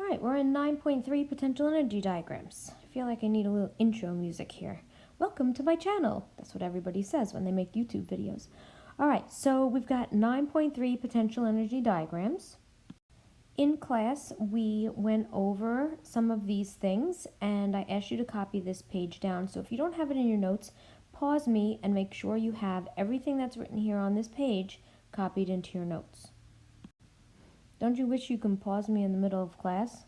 Alright, we're in 9.3 potential energy diagrams. I feel like I need a little intro music here. Welcome to my channel. That's what everybody says when they make YouTube videos. Alright, so we've got 9.3 potential energy diagrams. In class, we went over some of these things, and I asked you to copy this page down. So if you don't have it in your notes, pause me and make sure you have everything that's written here on this page copied into your notes. Don't you wish you could pause me in the middle of class?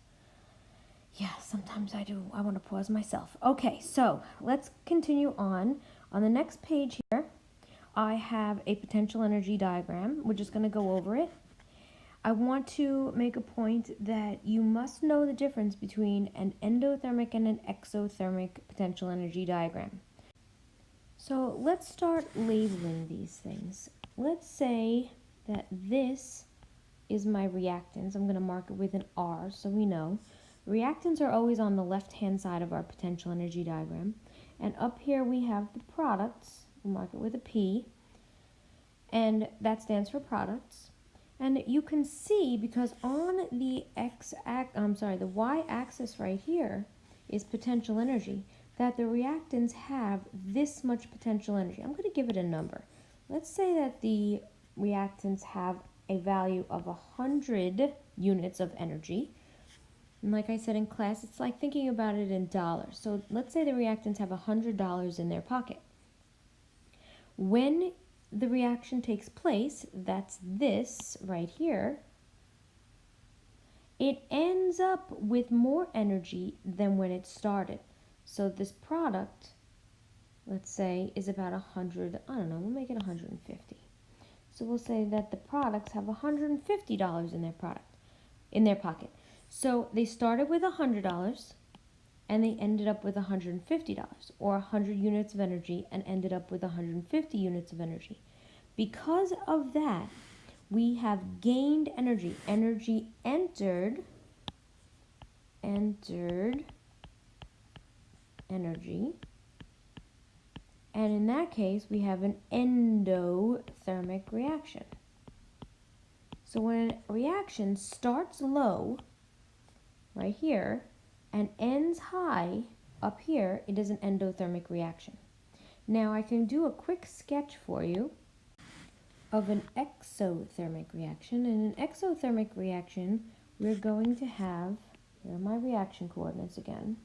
Yeah, sometimes I do. I want to pause myself. Okay, so let's continue on. On the next page here, I have a potential energy diagram. We're just going to go over it. I want to make a point that you must know the difference between an endothermic and an exothermic potential energy diagram. So let's start labeling these things. Let's say that this is my reactants. I'm going to mark it with an R so we know. Reactants are always on the left-hand side of our potential energy diagram. And up here we have the products. We'll mark it with a P. And that stands for products. And you can see, because on the the y-axis right here is potential energy, that the reactants have this much potential energy. I'm going to give it a number. Let's say that the reactants have a value of 100 units of energy. And like I said in class, it's like thinking about it in dollars. So let's say the reactants have $100 in their pocket. When the reaction takes place, that's this right here, it ends up with more energy than when it started. So this product, let's say, is about 100, I don't know, we'll make it 150. So we'll say that the products have $150 in their pocket. So they started with $100 and they ended up with $150, or 100 units of energy and ended up with 150 units of energy. Because of that, we have gained energy. Energy entered energy. And in that case, we have an endothermic reaction. So when a reaction starts low, right here, and ends high, up here, it is an endothermic reaction. Now I can do a quick sketch for you of an exothermic reaction. In an exothermic reaction, we're going to have, here are my reaction coordinates again,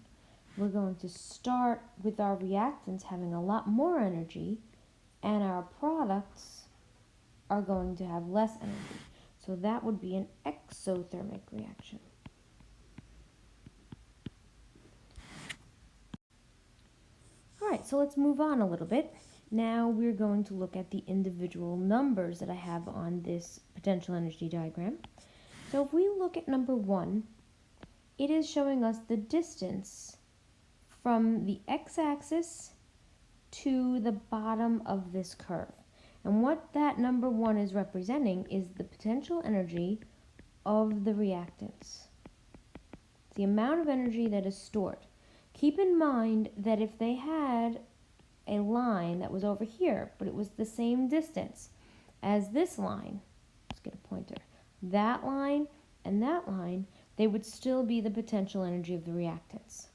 we're going to start with our reactants having a lot more energy, and our products are going to have less energy. So that would be an exothermic reaction. All right, so let's move on a little bit. Now we're going to look at the individual numbers that I have on this potential energy diagram. So if we look at number 1, it is showing us the distance from the x-axis to the bottom of this curve. And what that number 1 is representing is the potential energy of the reactants. It's the amount of energy that is stored. Keep in mind that if they had a line that was over here, but it was the same distance as this line, let's get a pointer, that line and that line, they would still be the potential energy of the reactants.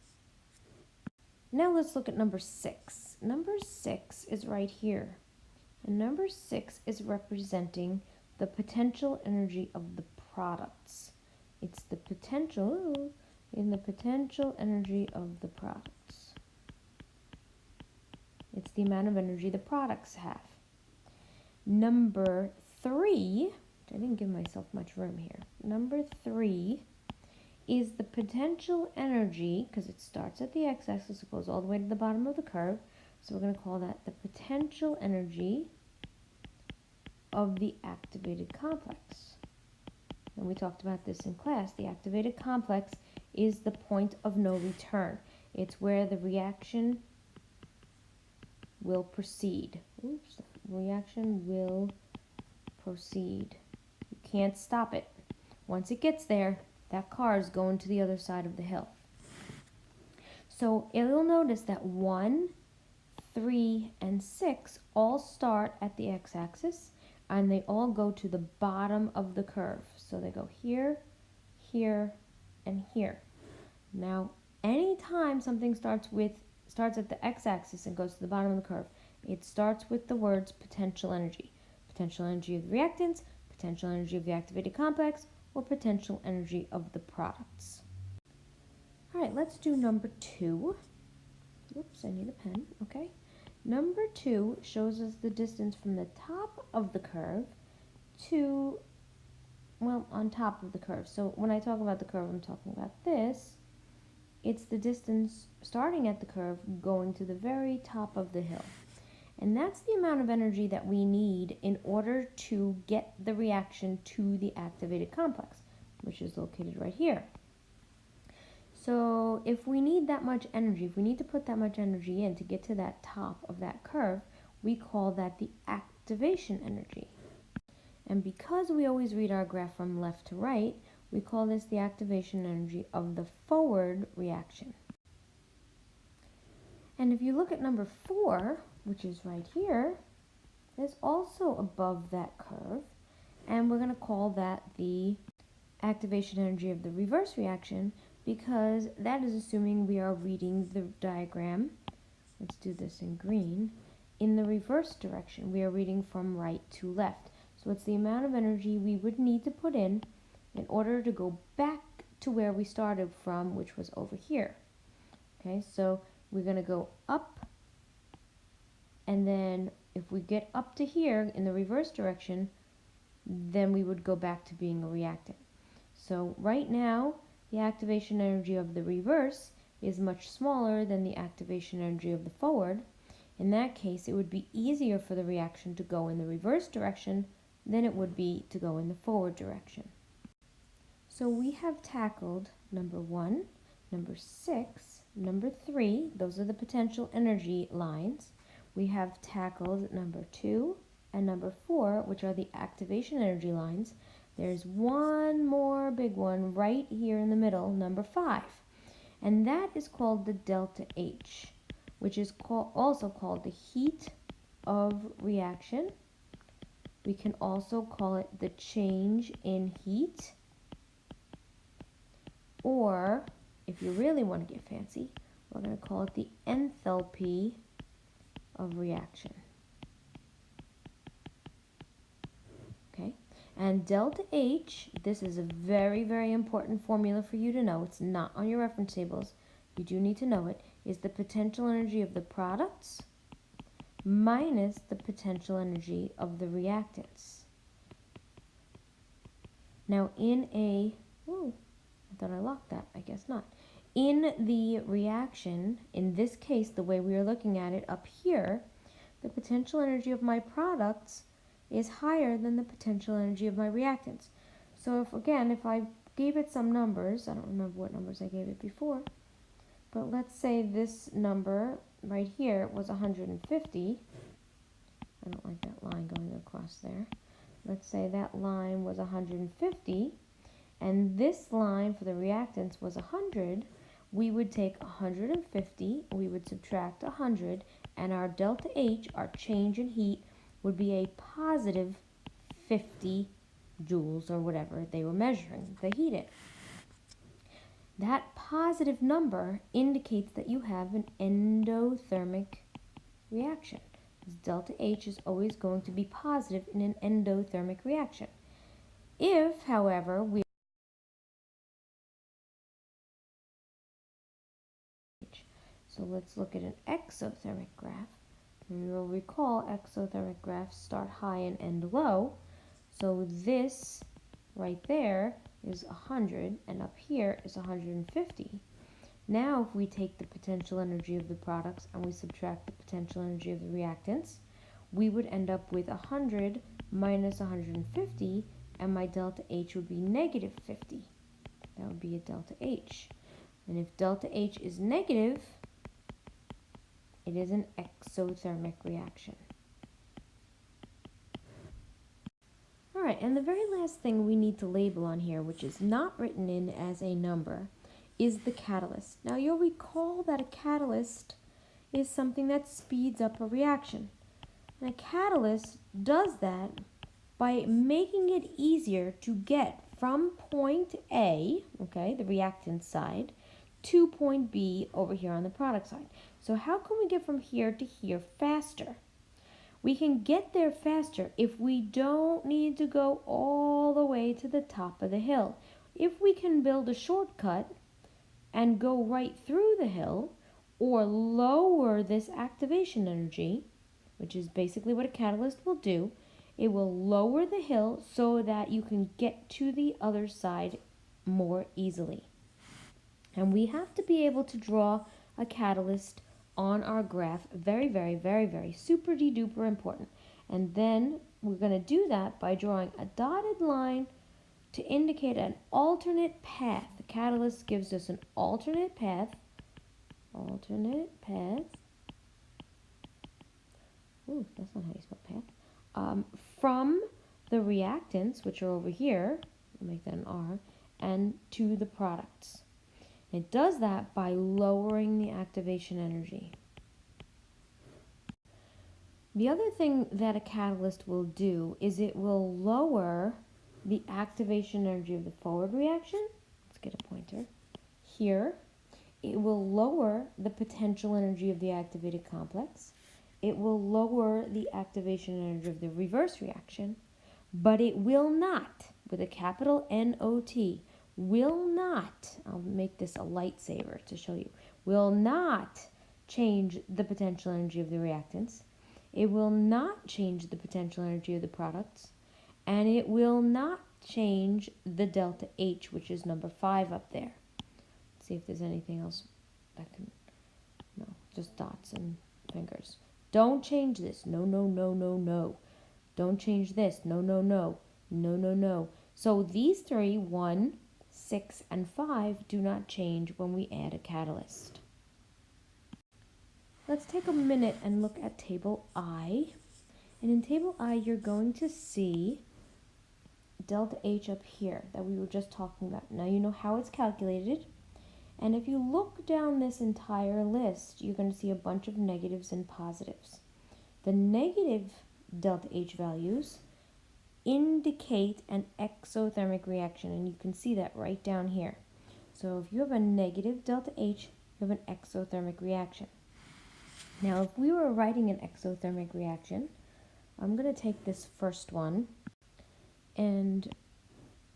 Now let's look at number 6. Number 6 is right here. And number 6 is representing the potential energy of the products. It's the potential energy of the products. It's the amount of energy the products have. Number 3, I didn't give myself much room here. Number 3 is the potential energy, because it starts at the x-axis, it goes all the way to the bottom of the curve. So we're going to call that the potential energy of the activated complex. And we talked about this in class. The activated complex is the point of no return. It's where the reaction will proceed. Reaction will proceed. You can't stop it. Once it gets there, that car is going to the other side of the hill. So you'll notice that 1, 3, and 6 all start at the x-axis, and they all go to the bottom of the curve. So they go here, here, and here. Now, anytime something starts at the x-axis and goes to the bottom of the curve, it starts with the words potential energy. Potential energy of the reactants, potential energy of the activated complex, or potential energy of the products. All right, let's do number 2. Oops, I need a pen, okay. Number 2 shows us the distance from the top of the curve to, well, on top of the curve. So when I talk about the curve, I'm talking about this. It's the distance starting at the curve going to the very top of the hill. And that's the amount of energy that we need in order to get the reaction to the activated complex, which is located right here. So if we need that much energy, if we need to put that much energy in to get to that top of that curve, we call that the activation energy. And because we always read our graph from left to right, we call this the activation energy of the forward reaction. And if you look at number 4, which is right here, is also above that curve, and we're going to call that the activation energy of the reverse reaction, because that is assuming we are reading the diagram, let's do this in green, in the reverse direction. We are reading from right to left. So it's the amount of energy we would need to put in order to go back to where we started from, which was over here. Okay, so we're going to go up, and then if we get up to here in the reverse direction, then we would go back to being a reactant. So right now, the activation energy of the reverse is much smaller than the activation energy of the forward. In that case, it would be easier for the reaction to go in the reverse direction than it would be to go in the forward direction. So we have tackled number 1, number 6, number 3, those are the potential energy lines. We have tackled number 2 and number 4, which are the activation energy lines. There's one more big one right here in the middle, number 5. And that is called the delta H, which is also called the heat of reaction. We can also call it the change in heat. Or, if you really want to get fancy, we're going to call it the enthalpy of reaction. Okay, and delta H, this is a very, very important formula for you to know. It's not on your reference tables. You do need to know it. Is the potential energy of the products minus the potential energy of the reactants. Now in a, I thought I locked that, I guess not. In the reaction, in this case, the way we are looking at it up here, the potential energy of my products is higher than the potential energy of my reactants. So if I gave it some numbers, I don't remember what numbers I gave it before, but let's say this number right here was 150. I don't like that line going across there. Let's say that line was 150, and this line for the reactants was 100. We would take 150, we would subtract 100, and our delta H, our change in heat, would be a positive 50 joules or whatever they were measuring the heat in. That positive number indicates that you have an endothermic reaction. Delta H is always going to be positive in an endothermic reaction. If, however, so let's look at an exothermic graph. You will recall exothermic graphs start high and end low. So this right there is 100, and up here is 150. Now if we take the potential energy of the products and we subtract the potential energy of the reactants, we would end up with 100 minus 150, and my delta H would be negative 50. That would be a delta H. And if delta H is negative, it is an exothermic reaction. All right, and the very last thing we need to label on here, which is not written in as a number, is the catalyst. Now you'll recall that a catalyst is something that speeds up a reaction. And a catalyst does that by making it easier to get from point A, okay, the reactant side, to point B over here on the product side. So how can we get from here to here faster? We can get there faster if we don't need to go all the way to the top of the hill. If we can build a shortcut and go right through the hill, or lower this activation energy, which is basically what a catalyst will do, it will lower the hill so that you can get to the other side more easily. And we have to be able to draw a catalyst on our graph. Very, very, very, very super duper important. And then we're going to do that by drawing a dotted line to indicate an alternate path. The catalyst gives us an alternate path. Ooh, that's not how you spell path. From the reactants, which are over here, we'll make that an R, and to the products. It does that by lowering the activation energy. The other thing that a catalyst will do is it will lower the activation energy of the forward reaction. Let's get a pointer. Here, it will lower the potential energy of the activated complex. It will lower the activation energy of the reverse reaction, but it will not, with a capital N-O-T, will not, I'll make this a lightsaber to show you, will not change the potential energy of the reactants. It will not change the potential energy of the products, and it will not change the delta H, which is number 5 up there. Let's see if there's anything else that can, no, just dots and fingers. Don't change this. No, no, no, no, no. Don't change this. No, no, no. No, no, no. So these three, 1, 6, and 5, do not change when we add a catalyst. Let's take a minute and look at table I. And in table I, you're going to see delta H up here that we were just talking about. Now you know how it's calculated. And if you look down this entire list, you're going to see a bunch of negatives and positives. The negative delta H values indicate an exothermic reaction, and you can see that right down here. So if you have a negative delta H, you have an exothermic reaction. Now, if we were writing an exothermic reaction, I'm going to take this first one, and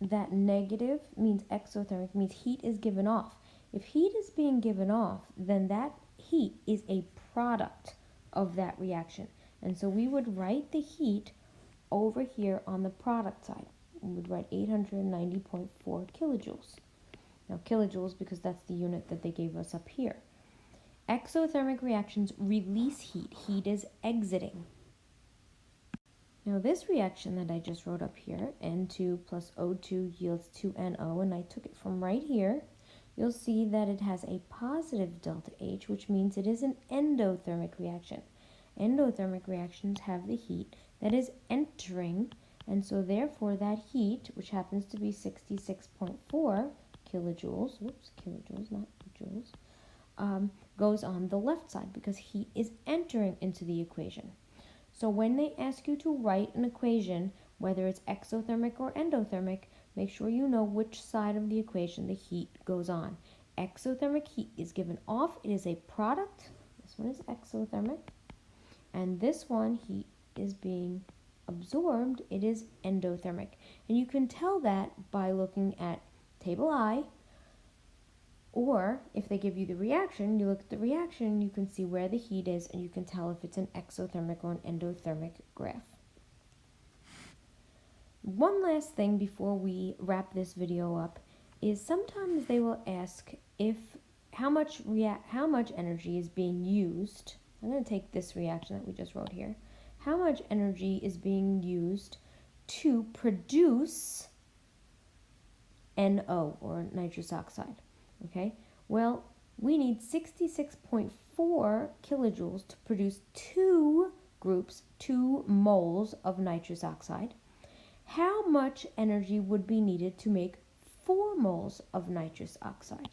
that negative means exothermic, means heat is given off. If heat is being given off, then that heat is a product of that reaction. And so we would write the heat over here on the product side. We would write 890.4 kilojoules. Now kilojoules because that's the unit that they gave us up here. Exothermic reactions release heat. Heat is exiting. Now this reaction that I just wrote up here, N2 plus O2 yields 2NO, and I took it from right here. You'll see that it has a positive delta H, which means it is an endothermic reaction. Endothermic reactions have the heat that is entering, and so therefore that heat, which happens to be 66.4 kilojoules, kilojoules, not joules, goes on the left side because heat is entering into the equation. So when they ask you to write an equation, whether it's exothermic or endothermic, make sure you know which side of the equation the heat goes on. Exothermic heat is given off. It is a product. This one is exothermic. And this one, heat is being absorbed. It is endothermic. And you can tell that by looking at table I, or if they give you the reaction, you look at the reaction, you can see where the heat is, and you can tell if it's an exothermic or an endothermic graph. One last thing before we wrap this video up is sometimes they will ask if how much energy is being used. I'm going to take this reaction that we just wrote here. How much energy is being used to produce NO, or nitrous oxide? Okay, well, we need 66.4 kilojoules to produce 2 moles of nitrous oxide. How much energy would be needed to make 4 moles of nitrous oxide?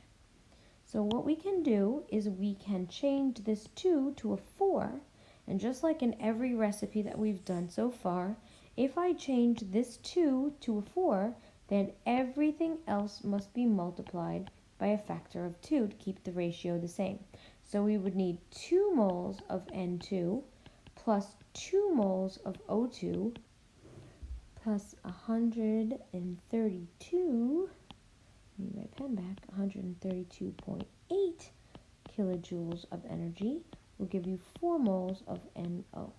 So what we can do is we can change this 2 to a 4, and just like in every recipe that we've done so far, if I change this 2 to a 4, then everything else must be multiplied by a factor of 2 to keep the ratio the same. So we would need 2 moles of N2 plus 2 moles of O2 plus 132, need my pen back, 132.8 kilojoules of energy will give you 4 moles of NO.